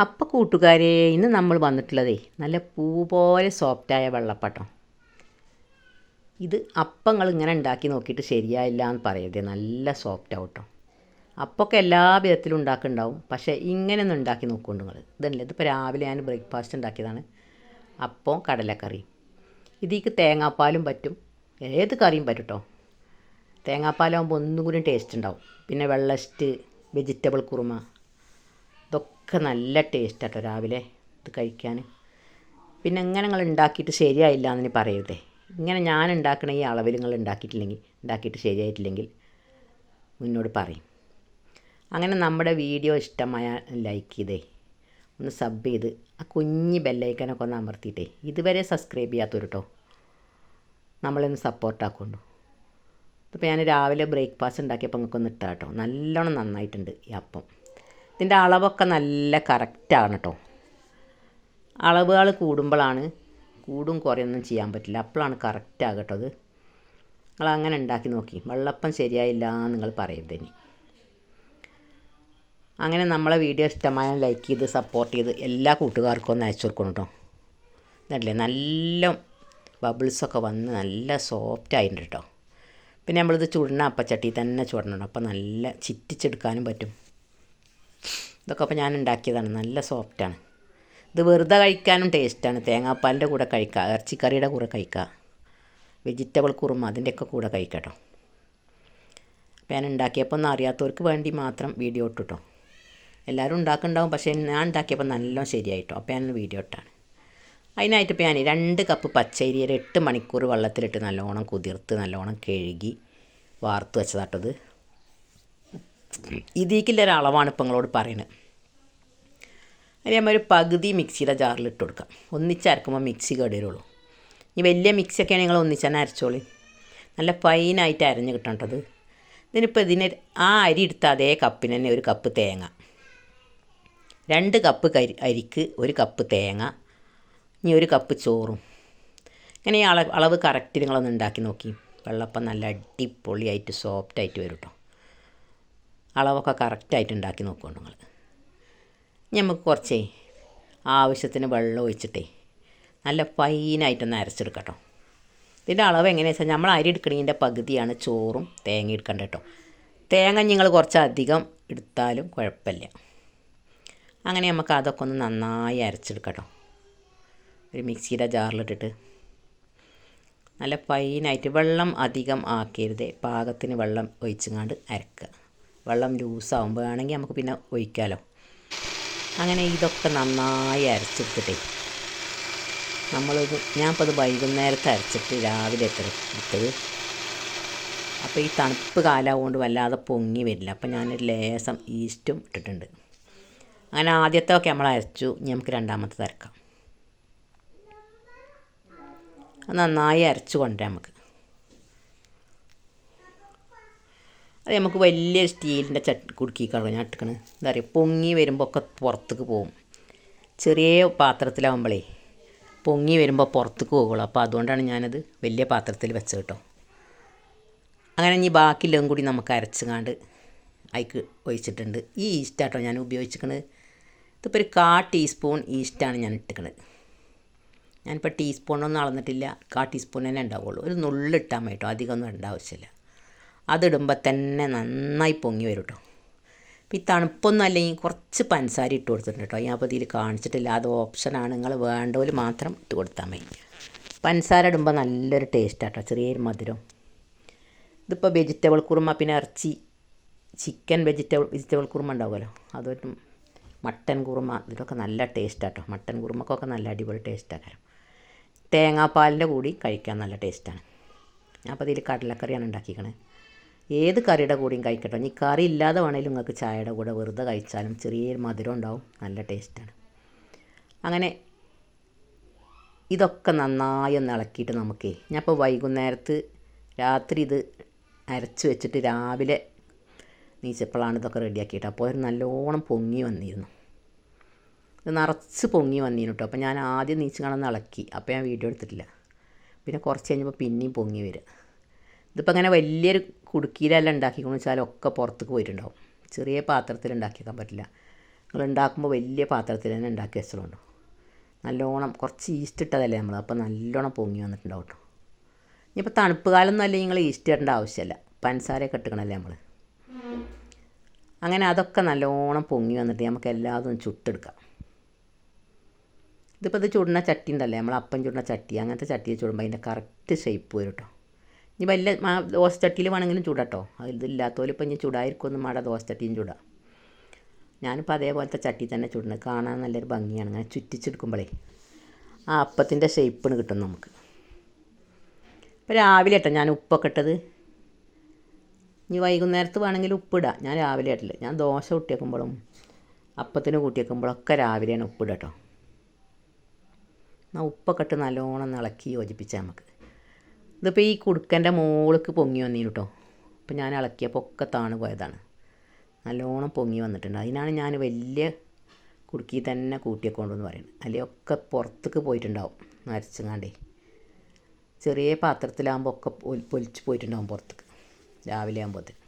അപ്പോൾ കൂട്ടുകാരെ, ഇന്ന് നമ്മൾ വന്നിട്ടുള്ളതേ നല്ല പൂ പോലെ സോഫ്റ്റായ വെള്ളപ്പട്ടം. ഇത് അപ്പങ്ങൾ ഇങ്ങനെ ഉണ്ടാക്കി നോക്കിയിട്ട് ശരിയായില്ല എന്ന് പറയരുത്, നല്ല സോഫ്റ്റ് ആവട്ടോ. അപ്പമൊക്കെ എല്ലാ വിധത്തിലും ഉണ്ടാക്കുന്നുണ്ടാവും, പക്ഷേ ഇങ്ങനെ ഒന്ന് ഉണ്ടാക്കി നോക്കുന്നുണ്ട് നിങ്ങൾ. ഇതല്ലേ, ഇതിപ്പോൾ രാവിലെ ഞാൻ ബ്രേക്ക്ഫാസ്റ്റ് ഉണ്ടാക്കിയതാണ്. അപ്പം കടലക്കറി. ഇതിക്ക് തേങ്ങാപ്പാലും പറ്റും, ഏത് കറിയും പറ്റും കേട്ടോ. തേങ്ങാപ്പാലാകുമ്പോൾ ഒന്നും കൂടി ടേസ്റ്റ് ഉണ്ടാവും. പിന്നെ വെള്ളസ്റ്റ്, വെജിറ്റബിൾ കുറുമ, ഇതൊക്കെ നല്ല ടേസ്റ്റ് കേട്ടോ രാവിലെ ഇത് കഴിക്കാൻ. പിന്നെ ഇങ്ങനെ നിങ്ങൾ ഉണ്ടാക്കിയിട്ട് ശരിയായില്ല എന്ന് പറയരുതേ. ഇങ്ങനെ ഞാൻ ഉണ്ടാക്കണ ഈ അളവിൽ നിങ്ങൾ ഉണ്ടാക്കിയിട്ട് ശരിയായിട്ടില്ലെങ്കിൽ മുന്നോട് പറയും. അങ്ങനെ നമ്മുടെ വീഡിയോ ഇഷ്ടമായ ലൈക്ക് ചെയ്തേ, ഒന്ന് സബ് ചെയ്ത് ആ കുഞ്ഞ് ബെല്ലൈക്കനൊക്കെ ഒന്ന് അമർത്തിയിട്ടേ, ഇതുവരെ സബ്സ്ക്രൈബ് ചെയ്യാത്തവർ കേട്ടോ നമ്മളൊന്ന് സപ്പോർട്ടാക്കൊണ്ടു. ഇപ്പോൾ ഞാൻ രാവിലെ ബ്രേക്ക്ഫാസ്റ്റ് ഉണ്ടാക്കിയപ്പോൾ നിങ്ങൾക്കൊന്ന് ഇട്ടാൽ കേട്ടോ, നല്ലോണം നന്നായിട്ടുണ്ട് ഈ അപ്പം. ഇതിൻ്റെ അളവൊക്കെ നല്ല കറക്റ്റാണ് കേട്ടോ. അളവുകൾ കൂടുമ്പോഴാണ് കൂടും കുറയൊന്നും ചെയ്യാൻ പറ്റില്ല, അപ്പോഴാണ് കറക്റ്റാകുക കേട്ടോ. അത് നിങ്ങൾ അങ്ങനെ ഉണ്ടാക്കി നോക്കി, വെള്ളപ്പം ശരിയായില്ല എന്ന് നിങ്ങൾ പറയരുത് ഇനി. അങ്ങനെ നമ്മളെ വീഡിയോ ഇഷ്ടമായ ലൈക്ക് ചെയ്ത് സപ്പോർട്ട് ചെയ്ത് എല്ലാ കൂട്ടുകാർക്കും ഒന്ന് അയച്ചു കൊടുക്കണം കേട്ടോ. എന്നല്ലേ നല്ല ബബിൾസൊക്കെ വന്ന് നല്ല സോഫ്റ്റ് ആയിട്ടുണ്ട് കേട്ടോ. പിന്നെ നമ്മളിത് ചുടണ അപ്പച്ചട്ടി തന്നെ ചുടണം, അപ്പോൾ നല്ല ചിറ്റിച്ചെടുക്കാനും പറ്റും. ഇതൊക്കെ അപ്പോൾ ഞാൻ ഉണ്ടാക്കിയതാണ്, നല്ല സോഫ്റ്റാണ്. ഇത് വെറുതെ കഴിക്കാനും ടേസ്റ്റാണ്. തേങ്ങാപ്പാലിൻ്റെ കൂടെ കഴിക്കുക, ഇറച്ചിക്കറിയുടെ കൂടെ കഴിക്കുക, വെജിറ്റബിൾ കുറുമ അതിൻ്റെയൊക്കെ കൂടെ കഴിക്കാം കേട്ടോ. അപ്പോൾ ഞാൻ ഉണ്ടാക്കിയപ്പോൾ ഒന്നും അറിയാത്തവർക്ക് വേണ്ടി മാത്രം വീഡിയോ ഇട്ടു കേട്ടോ. എല്ലാവരും ഉണ്ടാക്കുന്നുണ്ടാവും, പക്ഷേ ഞാൻ ഉണ്ടാക്കിയപ്പോൾ നല്ലോണം ശരിയായിട്ടോ. അപ്പോൾ ഞാൻ വീഡിയോ ഇട്ടാണ്. അതിനായിട്ട് ഇപ്പോൾ ഞാൻ 2 കപ്പ് പച്ചരി 8 മണിക്കൂർ വെള്ളത്തിലിട്ട് നല്ലോണം കുതിർത്ത് നല്ലോണം കഴുകി വാർത്ത് വെച്ചതാട്ടത്. ഇതിലേക്കുള്ള അളവാണ് ഇപ്പോൾ നിങ്ങളോട് പറയുന്നത്. അതിന് നമ്മൾ ഒരു പകുതി മിക്സിയുടെ ജാറിൽ ഇട്ട് കൊടുക്കാം. ഒന്നിച്ചരക്കുമ്പോൾ മിക്സി കേടുവരുള്ളൂ. ഈ വലിയ മിക്സിയൊക്കെയാണ് നിങ്ങൾ ഒന്നിച്ചന്നെ അരച്ചോളി. നല്ല ഫൈനായിട്ട് അരഞ്ഞ് കിട്ടണം കേട്ടത്. ഇതിനിപ്പോൾ ആ അരി എടുത്ത അതേ കപ്പിന് തന്നെ 1 കപ്പ് തേങ്ങ, 2 കപ്പ് അരിക്ക് 1 കപ്പ് തേങ്ങ, ഇനി 1 കപ്പ് ചോറും. ഇങ്ങനെ ഈ അളവ് കറക്റ്റ് നിങ്ങളൊന്ന് ഉണ്ടാക്കി നോക്കി. വെള്ളപ്പം നല്ല അടിപൊളിയായിട്ട് സോഫ്റ്റായിട്ട് വരും കേട്ടോ. അളവൊക്കെ കറക്റ്റായിട്ട് ഉണ്ടാക്കി നോക്കുന്നുണ്ട് നിങ്ങൾ. നമുക്ക് കുറച്ചേ ആവശ്യത്തിന് വെള്ളം ഒഴിച്ചിട്ടേ നല്ല ഫൈനായിട്ടൊന്ന് അരച്ചെടുക്കാം കേട്ടോ. ഇതിൻ്റെ അളവ് എങ്ങനെയാണെന്ന് വെച്ചാൽ നമ്മൾ അരി എടുക്കണതിൻ്റെ പകുതിയാണ് ചോറും തേങ്ങ എടുക്കേണ്ടത് കേട്ടോ. തേങ്ങ നിങ്ങൾ കുറച്ചധികം എടുത്താലും കുഴപ്പമില്ല. അങ്ങനെ നമുക്ക് അതൊക്കെ ഒന്ന് നന്നായി അരച്ചെടുക്കാം കേട്ടോ. ഒരു മിക്സിയുടെ ജാറിലിട്ടിട്ട് നല്ല ഫൈനായിട്ട്, വെള്ളം അധികം ആക്കരുത്, പാകത്തിന് വെള്ളം ഒഴിച്ചങ്ങാണ്ട് അരക്കുക. വെള്ളം ലൂസാകുമ്പോൾ വേണമെങ്കിൽ നമുക്ക് പിന്നെ ഒഴിക്കാമല്ലോ. അങ്ങനെ ഇതൊക്കെ നന്നായി അരച്ചെടുത്തിട്ടേ ഞാനിപ്പോൾ അത് വൈകുന്നേരത്തെ അരച്ചിട്ട് രാവിലെ എടുത്തത്. അപ്പോൾ ഈ തണുപ്പ് കാലമാകൊണ്ട് വല്ലാതെ പൊങ്ങി വരില്ല, അപ്പോൾ ഞാനൊരു ലേശം ഈസ്റ്റും ഇട്ടിട്ടുണ്ട്. അങ്ങനെ ആദ്യത്തെ ഒക്കെ നമ്മൾ അരച്ചു, ഇനി നമുക്ക് രണ്ടാമത്തെ അരക്കാം. അത് നന്നായി അരച്ച് കൊണ്ടുവരാം നമുക്ക്. അത് നമുക്ക് വലിയൊരു സ്റ്റീലിൻ്റെ കുടുക്കിക്കാണ് ഞാൻ ഇട്ടിക്കണത്. എന്താ പറയുക, പൊങ്ങി വരുമ്പോൾ ഒക്കെ പുറത്തേക്ക് പോകും. ചെറിയ പാത്രത്തിലാവുമ്പോഴേ പൊങ്ങി വരുമ്പോൾ പുറത്തേക്ക് പോകുള്ളൂ. അപ്പോൾ അതുകൊണ്ടാണ് ഞാനത് വലിയ പാത്രത്തിൽ വെച്ചത് കേട്ടോ. അങ്ങനെ ഇനി ബാക്കിയെല്ലാം കൂടി നമുക്ക് അരച്ചുകൊണ്ട് അതിക്ക് ഒഴിച്ചിട്ടുണ്ട്. ഈ ഈസ്റ്റാട്ടോ ഞാൻ ഉപയോഗിച്ചിരിക്കുന്നത്. ഇതിപ്പോൾ ഒരു 1/4 ടീസ്പൂൺ ഈസ്റ്റാണ് ഞാൻ ഇട്ടിക്കണത്. ഞാനിപ്പോൾ ടീസ്പൂണൊന്നും അളന്നിട്ടില്ല, 1/4 ടീസ്പൂൺ തന്നെ ഉണ്ടാവുള്ളൂ. ഒരു നുള്ളിട്ടാൽ മതി കേട്ടോ, അധികമൊന്നും ഇടേണ്ട ആവശ്യമില്ല. അതിടുമ്പോൾ തന്നെ നന്നായി പൊങ്ങി വരും കേട്ടോ. അപ്പോൾ ഈ തണുപ്പൊന്നും അല്ലെങ്കിൽ കുറച്ച് പഞ്ചസാര ഇട്ട് കൊടുത്തിട്ടുണ്ട് കേട്ടോ. ഞാൻ അപ്പോൾ ഇതിൽ കാണിച്ചിട്ടില്ല, അത് ഓപ്ഷനാണ്, നിങ്ങൾ വേണ്ടവർ മാത്രം ഇട്ട് കൊടുത്താൽ മതി. പഞ്ചസാര ഇടുമ്പോൾ നല്ലൊരു ടേസ്റ്റാണ് കേട്ടോ, ചെറിയൊരു മധുരം. ഇതിപ്പോൾ വെജിറ്റബിൾ കുറുമ, പിന്നെ ഇറച്ചി ചിക്കൻ വെജിറ്റബിൾ കുറുമ ഉണ്ടാവുമല്ലോ, അതൊരു മട്ടൻ കുറുമ, ഇതൊക്കെ നല്ല ടേസ്റ്റാണ് കേട്ടോ. മട്ടൻ കുറുമക്കൊക്കെ നല്ല അടിപൊളി ടേസ്റ്റാണ്. തേങ്ങാപ്പാലിൻ്റെ കൂടി കഴിക്കാൻ നല്ല ടേസ്റ്റാണ്. ഞാൻ അപ്പോൾ ഇതിൽ കടലക്കറിയാണ് ഉണ്ടാക്കിക്കണത്. ഏത് കറിയുടെ കൂടിയും കഴിക്കട്ടോ. ഇനി കറി ഇല്ലാതെ വേണമെങ്കിലും നിങ്ങൾക്ക് ചായയുടെ കൂടെ വെറുതെ കഴിച്ചാലും ചെറിയൊരു മധുരം ഉണ്ടാവും, നല്ല ടേസ്റ്റാണ്. അങ്ങനെ ഇതൊക്കെ നന്നായി ഒന്ന് ഇളക്കിയിട്ട് നമുക്ക്, ഞാൻ ഇപ്പോൾ വൈകുന്നേരത്ത് രാത്രി ഇത് അരച്ച് വെച്ചിട്ട് രാവിലെ നീച്ചപ്പോഴാണ് ഇതൊക്കെ റെഡിയാക്കിയിട്ട്. അപ്പോൾ ഒരു നല്ലോണം പൊങ്ങി വന്നിരുന്നു, ഇത് നിറച്ച് പൊങ്ങി വന്നിരുന്നു കേട്ടോ. അപ്പോൾ ഞാൻ ആദ്യം നീച്ച് കാണുന്ന ഇളക്കി, അപ്പോൾ ഞാൻ വീഡിയോ എടുത്തിട്ടില്ല. പിന്നെ കുറച്ച് കഴിഞ്ഞപ്പോൾ പിന്നെയും പൊങ്ങി വരിക. ഇതിപ്പോൾ അങ്ങനെ വലിയൊരു കുടുക്കിയിലെല്ലാം ഉണ്ടാക്കിക്കൊണ്ടെന്ന് വെച്ചാൽ ഒക്കെ പുറത്തേക്ക് പോയിട്ടുണ്ടാവും. ചെറിയ പാത്രത്തിൽ ഉണ്ടാക്കിയേക്കാൻ പറ്റില്ല. നിങ്ങൾ ഉണ്ടാക്കുമ്പോൾ വലിയ പാത്രത്തിൽ തന്നെ ഉണ്ടാക്കി വെച്ചോളൂ. നല്ലോണം കുറച്ച് ഈസ്റ്റ് ഇട്ടതല്ലേ നമ്മൾ, അപ്പോൾ നല്ലോണം പൊങ്ങി വന്നിട്ടുണ്ടാവും കേട്ടോ. ഇനിയിപ്പോൾ തണുപ്പ് കാലം എന്നല്ലേ നിങ്ങൾ ഈസ്റ്റ് ഇടേണ്ട ആവശ്യമില്ല, പഞ്ചസാരയൊക്കെ ഇട്ടുക്കണല്ലേ നമ്മൾ. അങ്ങനെ അതൊക്കെ നല്ലോണം പൊങ്ങി വന്നിട്ട് നമുക്ക് എല്ലാതും ചുട്ടെടുക്കാം. ഇതിപ്പോൾ ഇത് ചുടുന്ന ചട്ടി ഉണ്ടല്ലേ, നമ്മൾ അപ്പം ചുടുന്ന ചട്ടി, അങ്ങനത്തെ ചട്ടിയിൽ ചുടുമ്പോൾ അതിൻ്റെ കറക്റ്റ് ഷേപ്പ് വരും കേട്ടോ. ഇനി വലിയ ദോശ ചട്ടിയിൽ വേണമെങ്കിലും ചൂടാട്ടോ, ഇതില്ലാത്തപോലെ ഇപ്പോൾ ഇനി ചൂടായിരിക്കുമെന്നും വേണ്ട, ദോശ ചട്ടിയും ചൂടാം. ഞാനിപ്പോൾ അതേപോലത്തെ ചട്ടി തന്നെ ചുടുന്നത്, കാണാൻ നല്ലൊരു ഭംഗിയാണ്. അങ്ങനെ ചുറ്റിച്ചെടുക്കുമ്പോഴേ ആ അപ്പത്തിൻ്റെ ഷേപ്പിന് കിട്ടും നമുക്ക്. ഇപ്പോൾ രാവിലെ കേട്ടോ ഞാൻ ഉപ്പൊക്കെ ഇട്ടത്. ഇനി വൈകുന്നേരത്ത് വേണമെങ്കിൽ ഉപ്പിടാം, ഞാൻ രാവിലെ ഇട്ടില്ല. ഞാൻ ദോശ കൂട്ടിയേക്കുമ്പോഴും അപ്പത്തിന് കൂട്ടിയേക്കുമ്പോഴൊക്കെ രാവിലെയാണ് ഉപ്പിടുക കേട്ടോ. എന്നാൽ ഉപ്പൊക്കെ ഇട്ട് നല്ലോണം ഇളക്കി യോജിപ്പിച്ചാൽ നമുക്ക്. ഇതിപ്പോൾ ഈ കുടുക്കൻ്റെ മുകൾക്ക് പൊങ്ങി വന്നിരുന്നു കേട്ടോ. അപ്പോൾ ഞാൻ ഇളക്കിയപ്പോൾ ഒക്കെ താണ് പോയതാണ്, നല്ലോണം പൊങ്ങി വന്നിട്ടുണ്ട്. അതിനാണ് ഞാൻ വലിയ കുടുക്കി തന്നെ കൂട്ടിയേക്കൊണ്ടെന്ന് പറയുന്നത്. അല്ലെങ്കിൽ ഒക്കെ പുറത്തേക്ക് പോയിട്ടുണ്ടാവും നരച്ചങ്ങാണ്ടേ. ചെറിയ പാത്രത്തിലാകുമ്പോൾ ഒക്കെ പൊലിച്ച് പോയിട്ടുണ്ടാവും പുറത്തേക്ക്. രാവിലെ ആകുമ്പോഴത്തേന്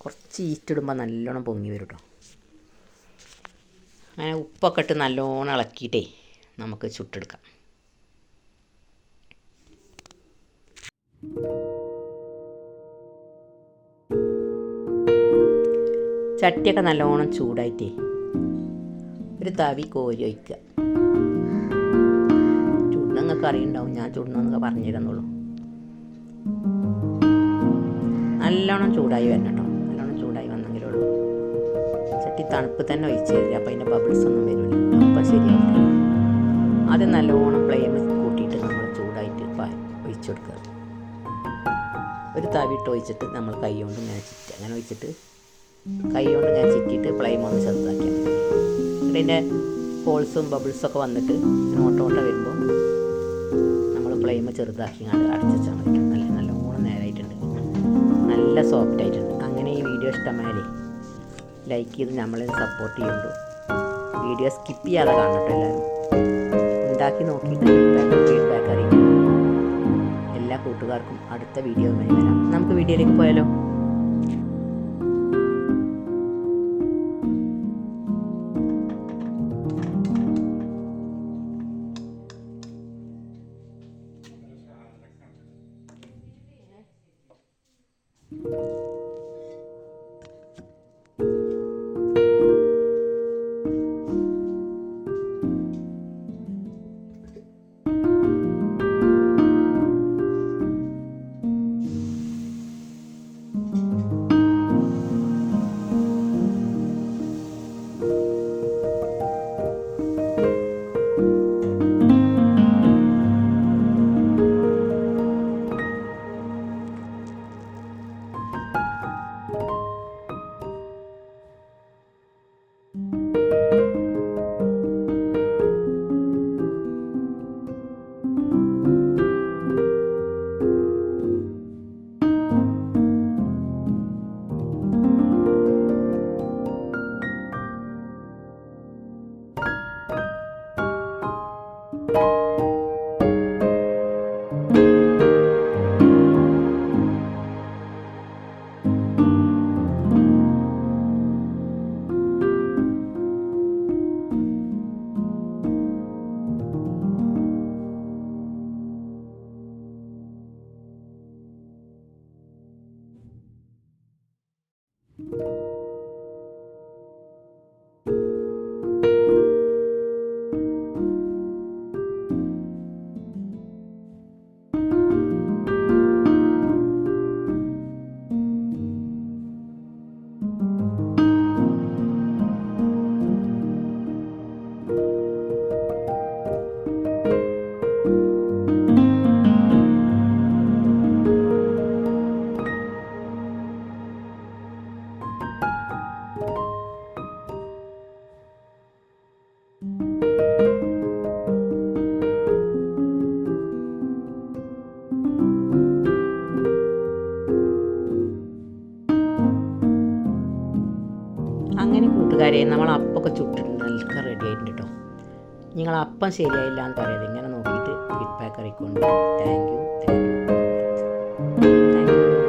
കുറച്ച് ഈസ്റ്റ് ഇടുമ്പോൾ നല്ലോണം പൊങ്ങി വരും കേട്ടോ. അങ്ങനെ ഉപ്പൊക്കെ ഇട്ട് നല്ലോണം ഇളക്കിയിട്ടേ നമുക്ക് ചുട്ടെടുക്കാം. ചട്ടിയൊക്കെ നല്ലോണം ചൂടായിട്ടേ ഒരു തവി കോരി ഒഴിക്കുക. ചുടുന്നങ്ങൾക്ക് അറിയുണ്ടാവും, ഞാൻ ചുടുന്നൊക്കെ പറഞ്ഞു തരുന്നുള്ളൂ. നല്ലോണം ചൂടായി വരണം കേട്ടോ, നല്ലോണം ചൂടായി വന്നെങ്കിലേ ഉള്ളൂ. ചട്ടി തണുപ്പ് തന്നെ ഒഴിച്ച് തരിക, അപ്പോൾ അതിൻ്റെ ബബിൾസ് ഒന്നും വരില്ല, അപ്പം ശരിയാവില്ല. ആദ്യം നല്ലോണം ഫ്ലെയിം കൂട്ടിയിട്ട് നമ്മൾ ചൂടായിട്ട് ഒഴിച്ചു കൊടുക്കുക. ഒരു തവിട്ട് ഒഴിച്ചിട്ട് നമ്മൾ കൈ കൊണ്ട് ഇങ്ങനെ ചിറ്റുക. അങ്ങനെ ഒഴിച്ചിട്ട് കൈ കൊണ്ട് ഇങ്ങനെ ചിറ്റിയിട്ട് ഫ്ലെയിം ഒന്ന് ചെറുതാക്കിയാൽ മതി. എന്നിട്ട് അതിൻ്റെ ഹോൾസും ബബിൾസൊക്കെ വന്നിട്ട് ഓട്ടോട്ട വരുമ്പോൾ നമ്മൾ ഫ്ലെയിം ചെറുതാക്കി അടച്ചു വെച്ചാൽ മതി. നല്ലോണം നേരായിട്ടുണ്ട്, നല്ല സോഫ്റ്റ് ആയിട്ടുണ്ട്. അങ്ങനെ ഈ വീഡിയോ ഇഷ്ടമായാലേ ലൈക്ക് ചെയ്ത് നമ്മളെ സപ്പോർട്ട് ചെയ്യുള്ളൂ. വീഡിയോ സ്കിപ്പ് ചെയ്യാതെ കാണട്ടോ എല്ലാവരും. ഉണ്ടാക്കി നോക്കിയിട്ട് ഫീഡ്ബാക്ക് അറിയിക്കും. എല്ലാ കൂട്ടുകാർക്കും അടുത്ത വീഡിയോയുമായി വരാം. നമുക്ക് വീഡിയോയിലേക്ക് പോയാലോ. അങ്ങനെ കൂട്ടുകാരെ നമ്മൾ അപ്പമൊക്കെ ചുട്ടിട്ടുണ്ട്, നല്ല റെഡി ആയിട്ടുണ്ട് കേട്ടോ. നിങ്ങൾ അപ്പം ശരിയായില്ല എന്ന് പറയാതെ ഇങ്ങനെ നോക്കിയിട്ട് ഫീഡ്ബാക്ക് അറിയിക്കൊണ്ട്. Thank you.